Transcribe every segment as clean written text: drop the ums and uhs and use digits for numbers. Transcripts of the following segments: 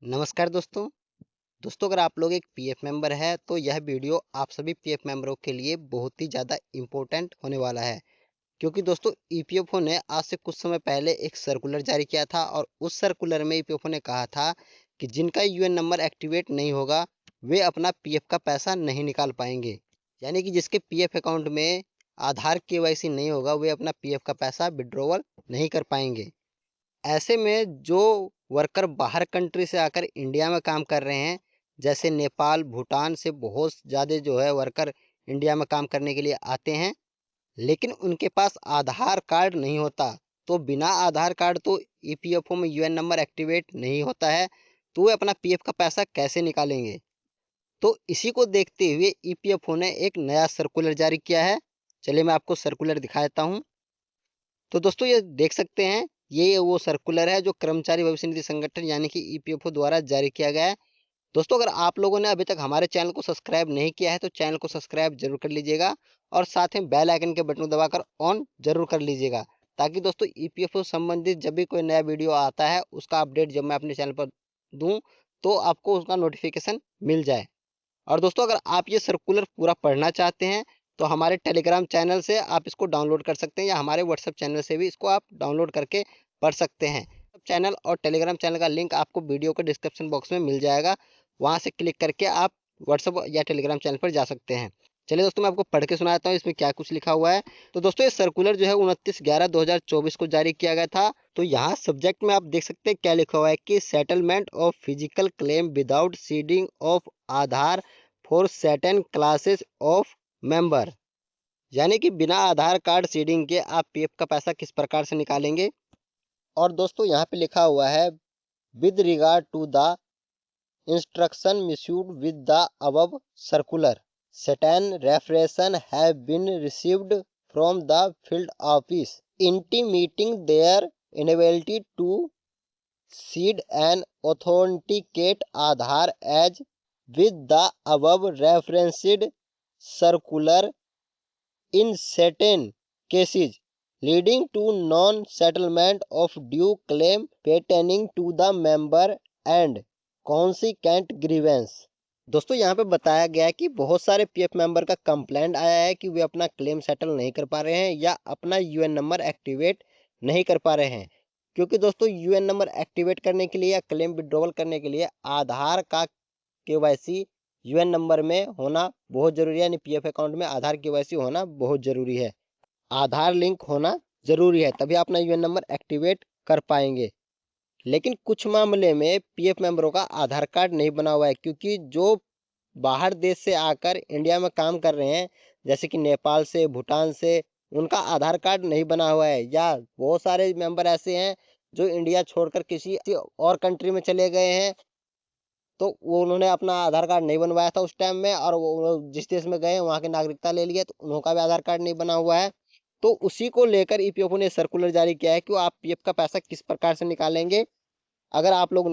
नमस्कार दोस्तों। अगर आप लोग एक पीएफ मेंबर है तो यह वीडियो आप सभी पीएफ मेंबरों के लिए बहुत ही ज़्यादा इम्पोर्टेंट होने वाला है, क्योंकि दोस्तों ईपीएफओ ने आज से कुछ समय पहले एक सर्कुलर जारी किया था और उस सर्कुलर में ईपीएफओ ने कहा था कि जिनका यूएन नंबर एक्टिवेट नहीं होगा वे अपना पीएफ का पैसा नहीं निकाल पाएंगे। यानी कि जिसके पीएफ अकाउंट में आधार केवाईसी नहीं होगा वे अपना पीएफ का पैसा विड्रॉवल नहीं कर पाएंगे। ऐसे में जो वर्कर बाहर कंट्री से आकर इंडिया में काम कर रहे हैं, जैसे नेपाल, भूटान से बहुत ज़्यादा जो है वर्कर इंडिया में काम करने के लिए आते हैं, लेकिन उनके पास आधार कार्ड नहीं होता। तो बिना आधार कार्ड तो ईपीएफओ में यूएन नंबर एक्टिवेट नहीं होता है, तो वे अपना पीएफ का पैसा कैसे निकालेंगे? तो इसी को देखते हुए ईपीएफओ ने एक नया सर्कुलर जारी किया है। चलिए मैं आपको सर्कुलर दिखा देता हूँ। तो दोस्तों ये देख सकते हैं, ये वो सर्कुलर है जो कर्मचारी भविष्य निधि संगठन यानी कि ईपीएफओ द्वारा जारी किया गया है। दोस्तों अगर आप लोगों ने अभी तक हमारे चैनल को सब्सक्राइब नहीं किया है तो चैनल को सब्सक्राइब जरूर कर लीजिएगा और साथ में बेल आइकन के बटन को दबाकर ऑन जरूर कर लीजिएगा, ताकि दोस्तों ईपीएफओ संबंधित जब भी कोई नया वीडियो आता है उसका अपडेट जब मैं अपने चैनल पर दूं तो आपको उसका नोटिफिकेशन मिल जाए। और दोस्तों अगर आप ये सर्कुलर पूरा पढ़ना चाहते हैं तो हमारे टेलीग्राम चैनल से आप इसको डाउनलोड कर सकते हैं या हमारे व्हाट्सएप चैनल से भी इसको आप डाउनलोड करके पढ़ सकते हैं। चैनल और टेलीग्राम चैनल का लिंक आपको वीडियो के डिस्क्रिप्शन बॉक्स में मिल जाएगा, वहाँ से क्लिक करके आप व्हाट्सएप या टेलीग्राम चैनल पर जा सकते हैं। चलिए दोस्तों मैं आपको पढ़ के सुनाता हूँ इसमें क्या कुछ लिखा हुआ है। तो दोस्तों ये सर्कुलर जो है 29/11/2024 को जारी किया गया था। तो यहाँ सब्जेक्ट में आप देख सकते हैं क्या लिखा हुआ है कि settlement of physical claim without seeding of Aadhaar for certain classes of member. यानी कि बिना आधार कार्ड सीडिंग के आप पीएफ का पैसा किस प्रकार से निकालेंगे। और दोस्तों यहाँ पे लिखा हुआ है with regard to the instruction issued with the above circular, certain references have been received from the field office intimating their inability to seed and authenticate Aadhaar as with the above referenced circular in certain cases, leading to non-settlement of due claim pertaining to the member and consequent grievance। दोस्तों यहाँ पे बताया गया है कि बहुत सारे PF member का कंप्लेंट आया है कि वे अपना क्लेम सेटल नहीं कर पा रहे हैं या अपना यूएन नंबर एक्टिवेट नहीं कर पा रहे हैं, क्योंकि दोस्तों यूएन नंबर एक्टिवेट करने के लिए या क्लेम विड्रॉवल करने के लिए आधार का केवाईसी यूएन नंबर में होना बहुत जरूरी है। यानी पीएफ अकाउंट में आधार केवाईसी होना बहुत जरूरी है, आधार लिंक होना जरूरी है, तभी अपना यूएन नंबर एक्टिवेट कर पाएंगे। लेकिन कुछ मामले में पीएफ मेंबरों का आधार कार्ड नहीं बना हुआ है, क्योंकि जो बाहर देश से आकर इंडिया में काम कर रहे हैं, जैसे कि नेपाल से, भूटान से, उनका आधार कार्ड नहीं बना हुआ है। या बहुत सारे मेंबर ऐसे हैं जो इंडिया छोड़कर किसी और कंट्री में चले गए हैं, तो वो उन्होंने अपना आधार कार्ड नहीं बनवाया था उस टाइम में, और वो जिस देश में गए वहाँ की नागरिकता ले लिए तो उनका भी आधार कार्ड नहीं बना हुआ है। तो उसी को लेकर ईपीएफओ ने सर्कुलर जारी किया है कि आप पीएफ का पैसा किस प्रकार से निकालेंगे। अगर आप लोग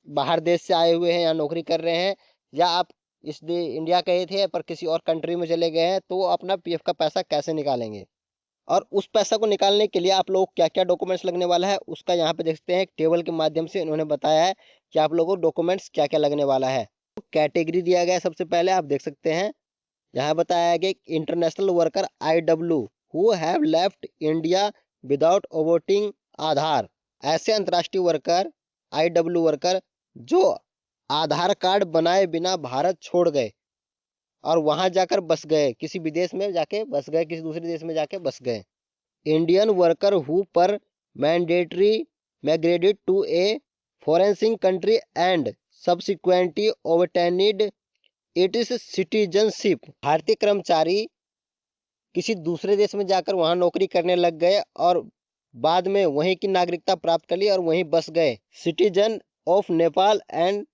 बाहर देश से आए हुए हैं या नौकरी कर रहे हैं, या आप इंडिया गए थे पर किसी और कंट्री में चले गए हैं, तो वो अपना पीएफ का पैसा कैसे निकालेंगे और उस पैसा को निकालने के लिए आप लोग क्या क्या डॉक्यूमेंट्स लगने वाला है उसका यहाँ पे देखते हैं। एक टेबल के माध्यम से इन्होंने बताया है कि आप लोगों को डॉक्यूमेंट्स क्या क्या लगने वाला है। तो कैटेगरी दिया गया है, सबसे पहले आप देख सकते हैं यहाँ बताया गया कि international worker IW who have left India without voting Aadhaar. ऐसे अंतर्राष्ट्रीय वर्कर IW वर्कर जो आधार कार्ड बनाए बिना भारत छोड़ गए और वहां जाकर बस गए, किसी विदेश में जाके बस गए, किसी दूसरे देश में जाके बस गए। Indian worker who permanently migrated to a foreign country and subsequently obtained its citizenship. भारतीय कर्मचारी किसी दूसरे देश में जाकर वहां नौकरी करने लग गए और बाद में वहीं की नागरिकता प्राप्त कर ली और वहीं बस गए। Citizen of Nepal and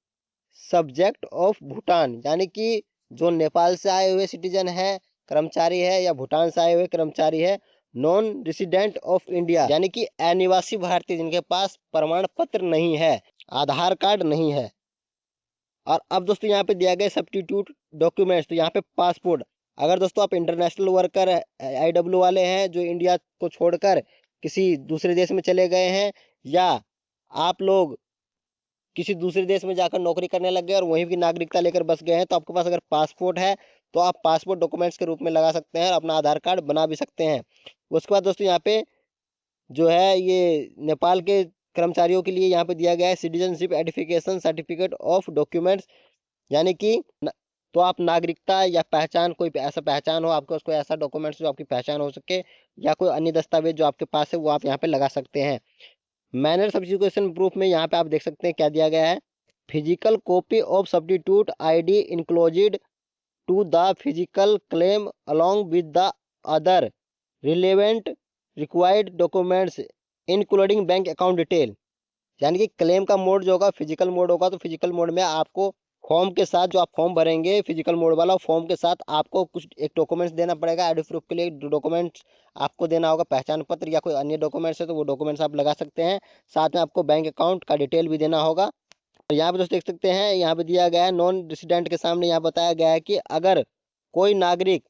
subject of Bhutan, यानी कि जो नेपाल से आए हुए सिटीजन है, कर्मचारी है, या भूटान से आए हुए कर्मचारी है। नॉन रेसिडेंट ऑफ इंडिया, यानी कि अनिवासी भारतीय जिनके पास प्रमाण पत्र नहीं है, आधार कार्ड नहीं है। और अब दोस्तों यहाँ पे दिया गया सब्स्टिट्यूट डॉक्यूमेंट्स, तो यहाँ पे पासपोर्ट। अगर दोस्तों आप इंटरनेशनल वर्कर IW वाले हैं जो इंडिया को छोड़कर किसी दूसरे देश में चले गए हैं, या आप लोग किसी दूसरे देश में जाकर नौकरी करने लग गए और वहीं की नागरिकता लेकर बस गए हैं, तो आपके पास अगर पासपोर्ट है तो आप पासपोर्ट डॉक्यूमेंट्स के रूप में लगा सकते हैं और अपना आधार कार्ड बना भी सकते हैं। उसके बाद दोस्तों यहाँ पे जो है ये नेपाल के कर्मचारियों के लिए यहाँ पे दिया गया है citizenship edification certificate of documents, यानी कि तो आप नागरिकता या पहचान, कोई ऐसा पहचान हो आपके, उसको ऐसा डॉक्यूमेंट्स जो आपकी पहचान हो सके, या कोई अन्य दस्तावेज जो आपके पास है वो आप यहाँ पे लगा सकते हैं। मैनर सब्स्टिट्यूशन प्रूफ में यहाँ पे आप देख सकते हैं क्या दिया गया है, physical copy of substitute ID enclosed to the physical claim along with the other relevant required documents including bank account detail. यानी कि क्लेम का मोड जो होगा फिजिकल मोड होगा, तो फिजिकल मोड में आपको फॉर्म के साथ, जो आप फॉर्म भरेंगे फिजिकल मोड वाला, फॉर्म के साथ आपको कुछ एक डॉक्यूमेंट्स देना पड़ेगा। आईडी प्रूफ के लिए डॉक्यूमेंट्स आपको देना होगा, पहचान पत्र या कोई अन्य डॉक्यूमेंट्स है तो वो डॉक्यूमेंट्स आप लगा सकते हैं। साथ में आपको बैंक अकाउंट का डिटेल भी देना होगा। और यहाँ पे दोस्तों देख सकते हैं, यहाँ पे दिया गया है नॉन रेसिडेंट के सामने यहाँ बताया गया है कि अगर कोई नागरिक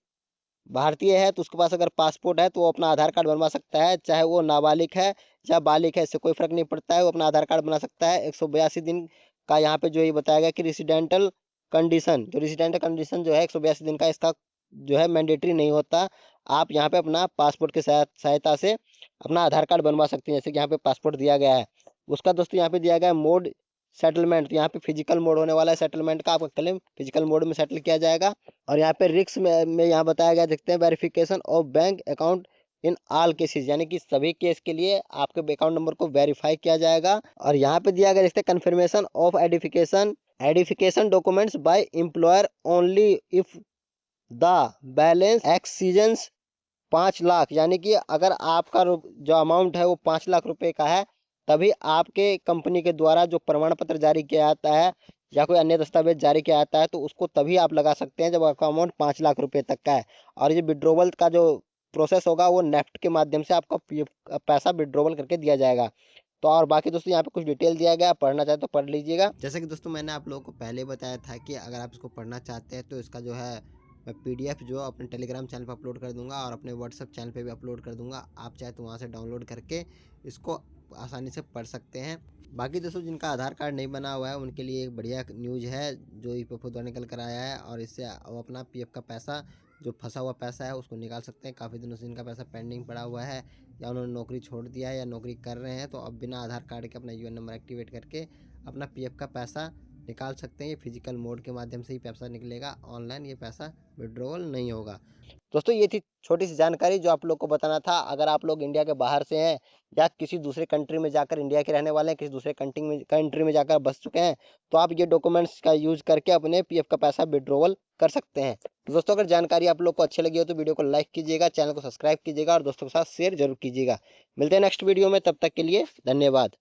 भारतीय है तो उसके पास अगर पासपोर्ट है तो वो अपना आधार कार्ड बनवा सकता है, चाहे वो नाबालिग है या बालिग है, इससे कोई फर्क नहीं पड़ता है, वो अपना आधार कार्ड बना सकता है। 182 दिन का यहाँ पे जो ये बताया गया कि रेसिडेंटल कंडीशन, जो रेसिडेंटल कंडीशन जो है 182 दिन का, इसका जो है मैंडेटरी नहीं होता। आप यहाँ पे अपना पासपोर्ट के सहायता से अपना आधार कार्ड बनवा सकते हैं, जैसे कि यहाँ पे पासपोर्ट दिया गया है। उसका दोस्तों यहाँ पे दिया गया है मोड सेटलमेंट, यहाँ पे फिजिकल मोड होने वाला है सेटलमेंट का, आपका क्लेम फिजिकल मोड में सेटल किया जाएगा। और यहाँ पे रिक्स में यहाँ बताया गया, देखते हैं, verification of bank account in all cases, यानी कि सभी केस के लिए आपके अकाउंट नंबर को वेरीफाई किया जाएगा। और यहाँ पे दिया गया, देखते हैं, confirmation of identification documents by employer only if the balance exceeds 5 lakh, यानी कि अगर आपका जो अमाउंट है वो 5 लाख रुपए का है, तभी आपके कंपनी के द्वारा जो प्रमाण पत्र जारी किया जाता है या कोई अन्य दस्तावेज जारी किया जाता है, तो उसको तभी आप लगा सकते हैं जब आपका अमाउंट 5 लाख रुपए तक का है। और ये विड्रोवल का जो प्रोसेस होगा वो नेफ्ट के माध्यम से आपका पैसा विड्रोवल करके दिया जाएगा। तो और बाकी दोस्तों यहाँ पे कुछ डिटेल दिया गया, पढ़ना चाहे तो पढ़ लीजिएगा। जैसे कि दोस्तों मैंने आप लोगों को पहले बताया था कि अगर आप इसको पढ़ना चाहते हैं तो इसका जो है मैं PDF जो अपने टेलीग्राम चैनल पर अपलोड कर दूंगा और अपने व्हाट्सअप चैनल पे भी अपलोड कर दूंगा। आप चाहे तो वहाँ से डाउनलोड करके इसको आसानी से पढ़ सकते हैं। बाकी दोस्तों जिनका आधार कार्ड नहीं बना हुआ है उनके लिए एक बढ़िया न्यूज़ है जो EPFO द्वारा निकल कर आया है, और इससे वो अपना PF का पैसा, जो फंसा हुआ पैसा है, उसको निकाल सकते हैं। काफ़ी दिनों से इनका पैसा पेंडिंग पड़ा हुआ है, या उन्होंने नौकरी छोड़ दिया है या नौकरी कर रहे हैं, तो अब बिना आधार कार्ड के अपना UN नंबर एक्टिवेट करके अपना PF का पैसा निकाल सकते हैं। ये फिजिकल मोड के माध्यम से ही पैसा निकलेगा, ऑनलाइन ये पैसा विड्रॉवल नहीं होगा। दोस्तों ये थी छोटी सी जानकारी जो आप लोग को बताना था। अगर आप लोग इंडिया के बाहर से हैं या किसी दूसरे कंट्री में जाकर, इंडिया के रहने वाले हैं, किसी दूसरे कंट्री में जाकर बस चुके हैं, तो आप ये डॉक्यूमेंट्स का यूज करके अपने PF का पैसा विड्रॉवल कर सकते हैं। तो दोस्तों अगर जानकारी आप लोग को अच्छी लगी हो तो वीडियो को लाइक कीजिएगा, चैनल को सब्सक्राइब कीजिएगा और दोस्तों के साथ शेयर जरूर कीजिएगा। मिलते हैं नेक्स्ट वीडियो में, तब तक के लिए धन्यवाद।